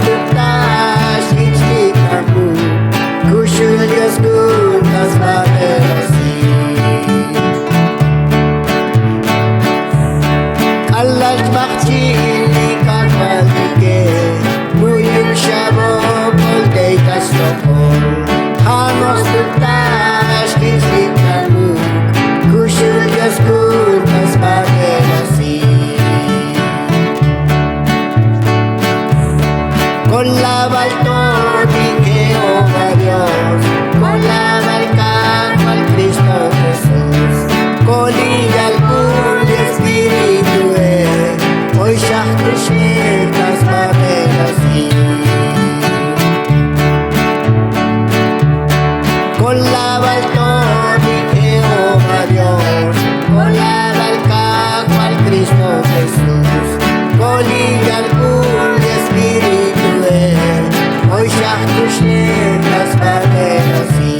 Tutash, Ichlik Namu, Kushul Yaskun, Tasmaterasi. Kalal Bakchili, cajvaltike, Muyul Shabo, Poltei Tasokol, Hamos Tutash, Ichlik Namu, Kushul Yaskun, Tasmaterasi. Colaba el totike, oh Dios, colaba el canto al Cristo Jesús, colilla el pul y espíritu, hoy shachtu shletas baterasi. Colaba el totike, oh Dios, colaba el canto al Cristo Jesús, colilla el pul y espíritu, hoy shachtu shletas baterasi.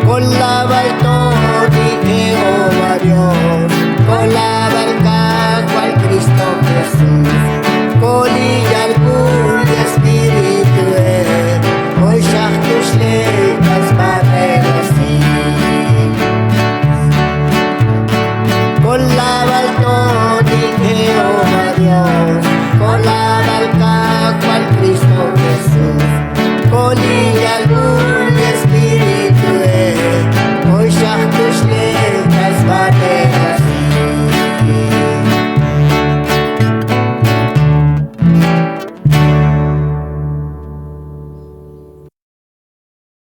Colaba el totike, oh Dios, colaba el cajo al Cristo Jesús, colilla el pul y espíritu, hoy shachtu shletas baterasi. Colaba el totike, oh Dios, colaba el cajo al Cristo Jesús, colilla el pul y espíritu, hoy shachtu shletas baterasi.